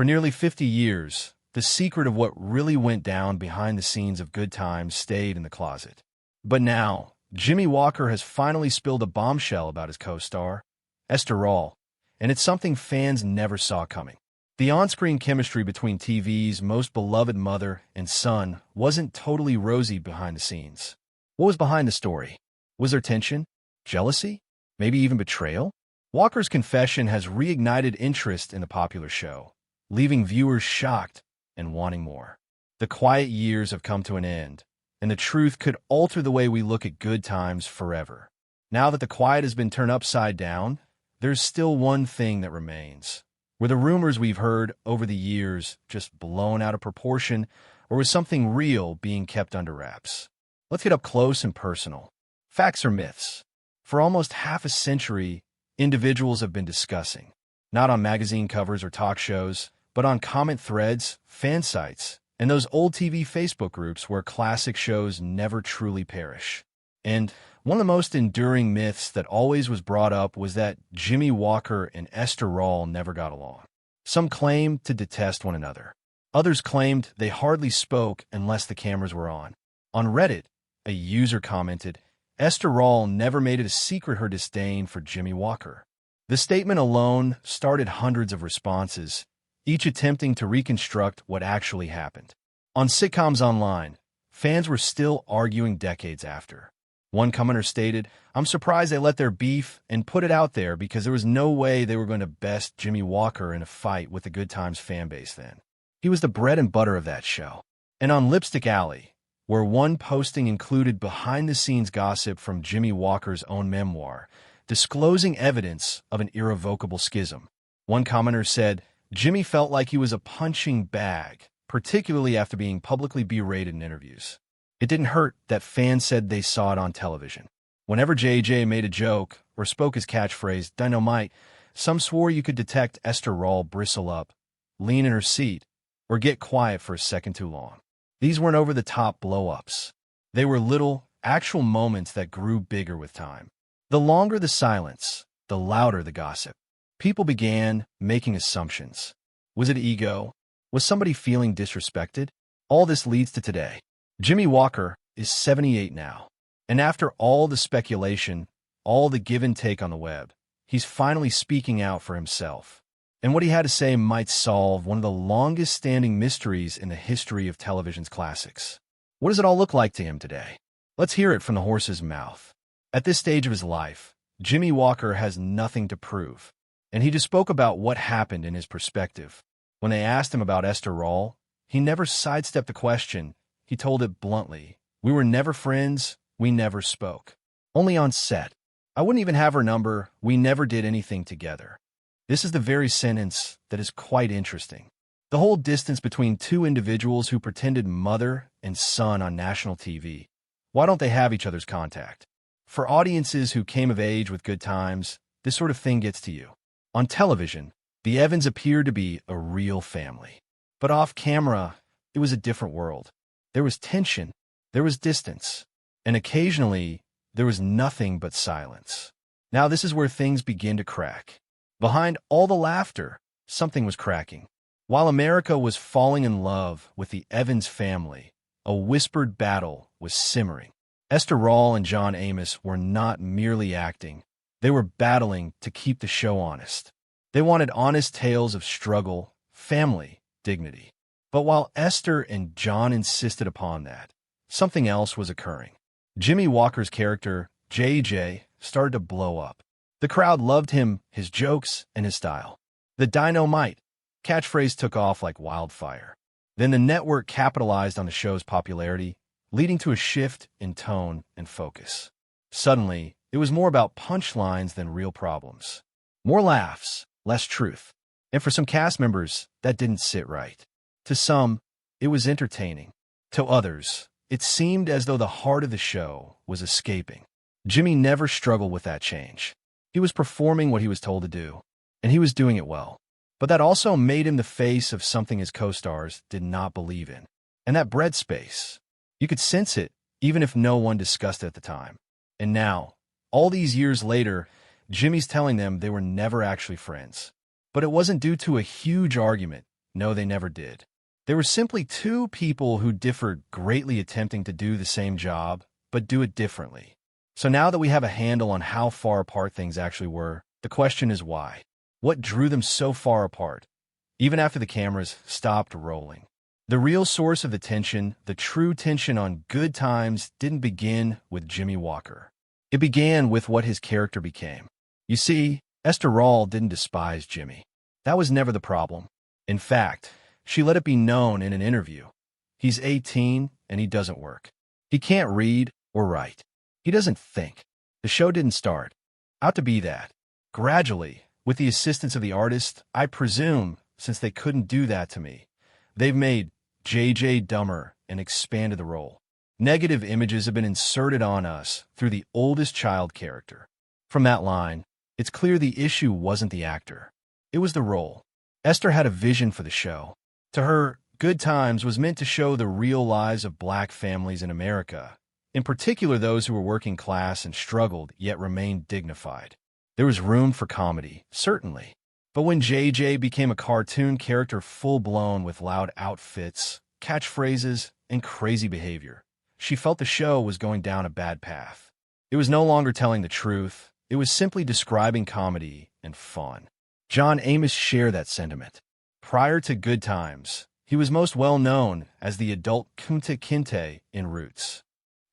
For nearly 50 years, the secret of what really went down behind the scenes of Good Times stayed in the closet. But now, Jimmie Walker has finally spilled a bombshell about his co-star, Esther Rolle, and it's something fans never saw coming. The on-screen chemistry between TV's most beloved mother and son wasn't totally rosy behind the scenes. What was behind the story? Was there tension? Jealousy? Maybe even betrayal? Walker's confession has reignited interest in the popular show, leaving viewers shocked and wanting more. The quiet years have come to an end, and the truth could alter the way we look at Good Times forever. Now that the quiet has been turned upside down, there's still one thing that remains. Were the rumors we've heard over the years just blown out of proportion, or was something real being kept under wraps? Let's get up close and personal. Facts or myths? For almost half a century, individuals have been discussing, not on magazine covers or talk shows, but on comment threads, fan sites, and those old TV Facebook groups where classic shows never truly perish. And one of the most enduring myths that always was brought up was that Jimmie Walker and Esther Rolle never got along. Some claimed to detest one another. Others claimed they hardly spoke unless the cameras were on. On Reddit, a user commented, "Esther Rolle never made it a secret her disdain for Jimmie Walker." The statement alone started hundreds of responses, each attempting to reconstruct what actually happened. On sitcoms online, fans were still arguing decades after. One commenter stated, "I'm surprised they let their beef and put it out there because there was no way they were going to best Jimmie Walker in a fight with the Good Times fanbase then. He was the bread and butter of that show." And on Lipstick Alley, where one posting included behind-the-scenes gossip from Jimmie Walker's own memoir, disclosing evidence of an irrevocable schism, one commenter said, "Jimmie felt like he was a punching bag, particularly after being publicly berated in interviews. It didn't hurt that fans said they saw it on television. Whenever JJ made a joke or spoke his catchphrase, dynamite, some swore you could detect Esther Rolle bristle up, lean in her seat, or get quiet for a second too long. These weren't over-the-top blow-ups. They were little, actual moments that grew bigger with time. The longer the silence, the louder the gossip. People began making assumptions. Was it ego? Was somebody feeling disrespected? All this leads to today. Jimmie Walker is 78 now, and after all the speculation, all the give and take on the web, he's finally speaking out for himself. And what he had to say might solve one of the longest-standing mysteries in the history of television's classics. What does it all look like to him today? Let's hear it from the horse's mouth. At this stage of his life, Jimmie Walker has nothing to prove, and he just spoke about what happened in his perspective. When they asked him about Esther Rolle, he never sidestepped the question. He told it bluntly. "We were never friends. We never spoke. Only on set. I wouldn't even have her number. We never did anything together." This is the very sentence that is quite interesting. The whole distance between two individuals who pretended mother and son on national TV. Why don't they have each other's contact? For audiences who came of age with Good Times, this sort of thing gets to you. On television, the Evans appeared to be a real family. But off camera, it was a different world. There was tension, there was distance, and occasionally, there was nothing but silence. Now this is where things begin to crack. Behind all the laughter, something was cracking. While America was falling in love with the Evans family, a whispered battle was simmering. Esther Rolle and John Amos were not merely acting. They were battling to keep the show honest. They wanted honest tales of struggle, family, dignity. But while Esther and John insisted upon that, something else was occurring. Jimmie Walker's character, JJ, started to blow up. The crowd loved him, his jokes, and his style. The dynamite catchphrase took off like wildfire. Then the network capitalized on the show's popularity, leading to a shift in tone and focus. Suddenly, it was more about punchlines than real problems. More laughs, less truth. And for some cast members, that didn't sit right. To some, it was entertaining. To others, it seemed as though the heart of the show was escaping. Jimmie never struggled with that change. He was performing what he was told to do, and he was doing it well. But that also made him the face of something his co-stars did not believe in. And that bred space. You could sense it, even if no one discussed it at the time. And now, all these years later, Jimmie's telling them they were never actually friends. But it wasn't due to a huge argument. No, they never did. They were simply two people who differed greatly attempting to do the same job, but do it differently. So now that we have a handle on how far apart things actually were, the question is why? What drew them so far apart, even after the cameras stopped rolling? The real source of the tension, the true tension on Good Times, didn't begin with Jimmie Walker. It began with what his character became. You see, Esther Rolle didn't despise Jimmie. That was never the problem. In fact, she let it be known in an interview. He's 18 and he doesn't work. He can't read or write. He doesn't think. The show didn't start out to be that. Gradually, with the assistance of the artist, I presume, since they couldn't do that to me, they've made JJ dumber and expanded the role. Negative images have been inserted on us through the oldest child character. From that line, it's clear the issue wasn't the actor. It was the role. Esther had a vision for the show. To her, Good Times was meant to show the real lives of black families in America, in particular those who were working class and struggled yet remained dignified. There was room for comedy, certainly. But when JJ became a cartoon character full-blown with loud outfits, catchphrases, and crazy behavior, she felt the show was going down a bad path. It was no longer telling the truth. It was simply describing comedy and fun. John Amos shared that sentiment. Prior to Good Times, he was most well known as the adult Kunta Kinte in Roots.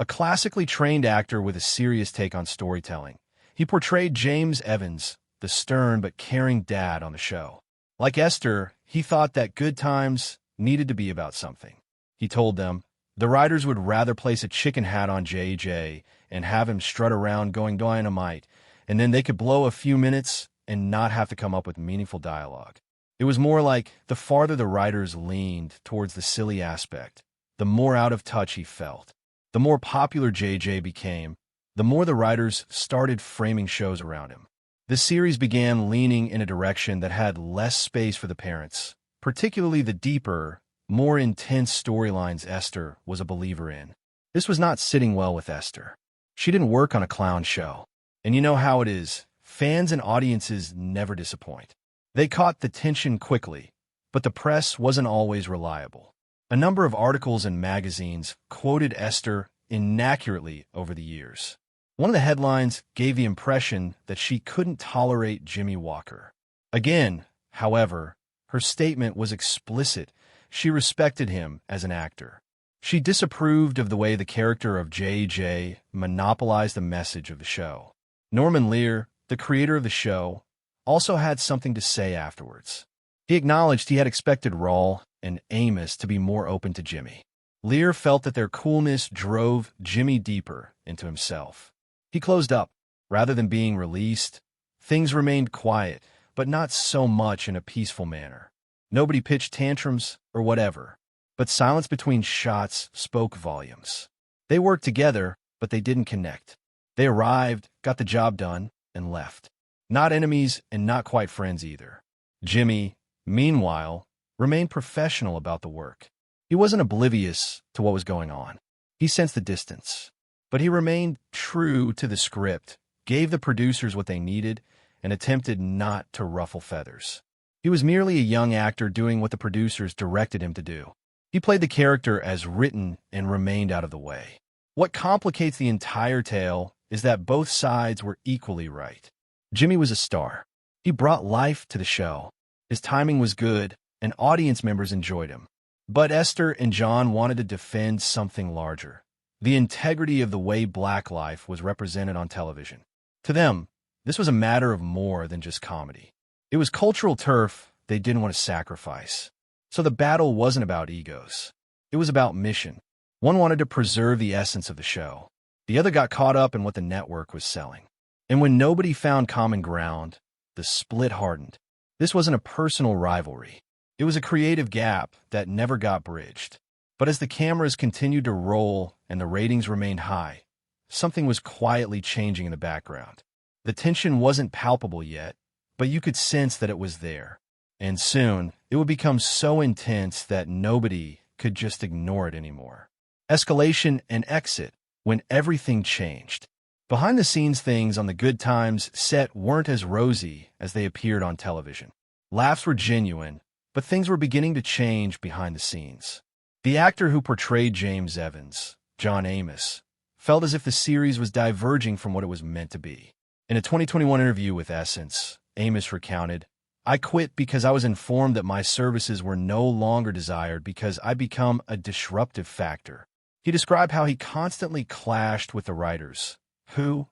A classically trained actor with a serious take on storytelling, he portrayed James Evans, the stern but caring dad on the show. Like Esther, he thought that Good Times needed to be about something. He told them the writers would rather place a chicken hat on JJ and have him strut around going dynamite, and then they could blow a few minutes and not have to come up with meaningful dialogue. It was more like the farther the writers leaned towards the silly aspect, the more out of touch he felt. The more popular JJ became, the more the writers started framing shows around him. The series began leaning in a direction that had less space for the parents, particularly the deeper, more intense storylines Esther was a believer in. This was not sitting well with Esther. She didn't work on a clown show. And you know how it is. Fans and audiences never disappoint. They caught the tension quickly, but the press wasn't always reliable. A number of articles and magazines quoted Esther inaccurately over the years. One of the headlines gave the impression that she couldn't tolerate Jimmie Walker. Again, however, her statement was explicit. She respected him as an actor. She disapproved of the way the character of JJ monopolized the message of the show. Norman Lear, the creator of the show, also had something to say afterwards. He acknowledged he had expected Rolle and Amos to be more open to Jimmie. Lear felt that their coolness drove Jimmie deeper into himself. He closed up. Rather than being released, things remained quiet, but not so much in a peaceful manner. Nobody pitched tantrums or whatever, but silence between shots spoke volumes. They worked together, but they didn't connect. They arrived, got the job done, and left. Not enemies and not quite friends either. Jimmie, meanwhile, remained professional about the work. He wasn't oblivious to what was going on. He sensed the distance. But he remained true to the script, gave the producers what they needed, and attempted not to ruffle feathers. He was merely a young actor doing what the producers directed him to do. He played the character as written and remained out of the way. What complicates the entire tale is that both sides were equally right. Jimmie was a star. He brought life to the show. His timing was good, and audience members enjoyed him. But Esther and John wanted to defend something larger. The integrity of the way black life was represented on television. To them, this was a matter of more than just comedy. It was cultural turf they didn't want to sacrifice. So the battle wasn't about egos. It was about mission. One wanted to preserve the essence of the show. The other got caught up in what the network was selling. And when nobody found common ground, the split hardened. This wasn't a personal rivalry. It was a creative gap that never got bridged. But as the cameras continued to roll and the ratings remained high, something was quietly changing in the background. The tension wasn't palpable yet, but you could sense that it was there. And soon, it would become so intense that nobody could just ignore it anymore. Escalation and exit, when everything changed. Behind-the-scenes things on the Good Times set weren't as rosy as they appeared on television. Laughs were genuine, But things were beginning to change behind the scenes. The actor who portrayed James Evans, John Amos, felt as if the series was diverging from what it was meant to be. In a 2021 interview with Essence, Amos recounted, "I quit because I was informed that my services were no longer desired because I become a disruptive factor." He described how he constantly clashed with the writers, who,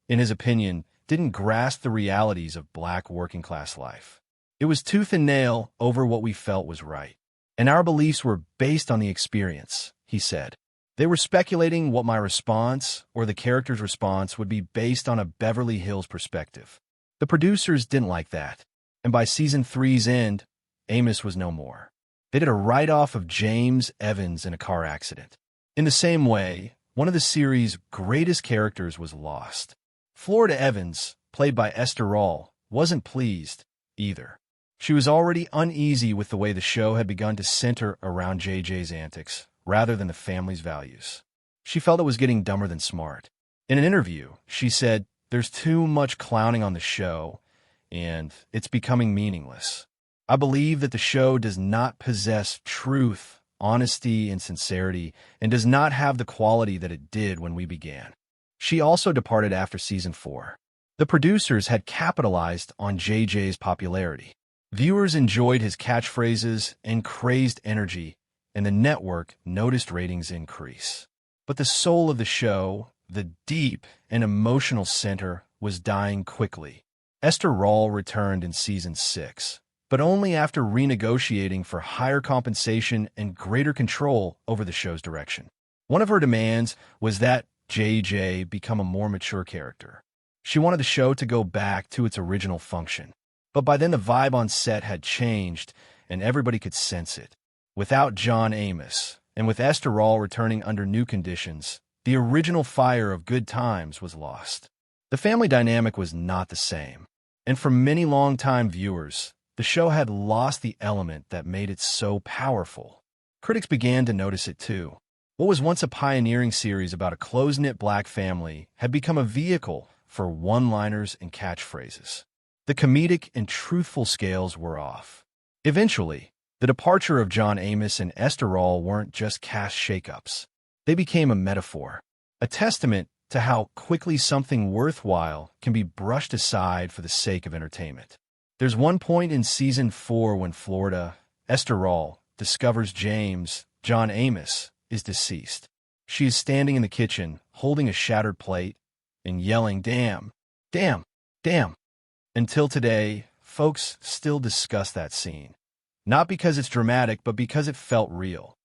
in his opinion, didn't grasp the realities of Black working-class life. "It was tooth and nail over what we felt was right. And our beliefs were based on the experience," he said. "They were speculating what my response or the character's response would be based on a Beverly Hills perspective. The producers didn't like that, and by season 3's end, Amos was no more. They did a write-off of James Evans in a car accident. In the same way, one of the series' greatest characters was lost. Florida Evans, played by Esther Rolle, wasn't pleased either. She was already uneasy with the way the show had begun to center around JJ's antics, rather than the family's values. She felt it was getting dumber than smart. In an interview, she said, "There's too much clowning on the show, and it's becoming meaningless. I believe that the show does not possess truth, honesty, and sincerity, and does not have the quality that it did when we began." She also departed after season 4. The producers had capitalized on JJ's popularity. Viewers enjoyed his catchphrases and crazed energy, and the network noticed ratings increase. But the soul of the show, the deep and emotional center, was dying quickly. Esther Rolle returned in season 6, but only after renegotiating for higher compensation and greater control over the show's direction. One of her demands was that JJ become a more mature character. She wanted the show to go back to its original function. But by then the vibe on set had changed, and everybody could sense it. Without John Amos, and with Esther Rolle returning under new conditions, the original fire of Good Times was lost. The family dynamic was not the same, and for many long-time viewers, the show had lost the element that made it so powerful. Critics began to notice it too. What was once a pioneering series about a close-knit Black family had become a vehicle for one-liners and catchphrases. The comedic and truthful scales were off. Eventually, the departure of John Amos and Esther Rolle weren't just cast shakeups. They became a metaphor, a testament to how quickly something worthwhile can be brushed aside for the sake of entertainment. There's one point in season 4 when Florida, Esther Rolle, discovers James, John Amos, is deceased. She is standing in the kitchen, holding a shattered plate, and yelling, "Damn, damn, damn." Until today, folks still discuss that scene. Not because it's dramatic, but because it felt real.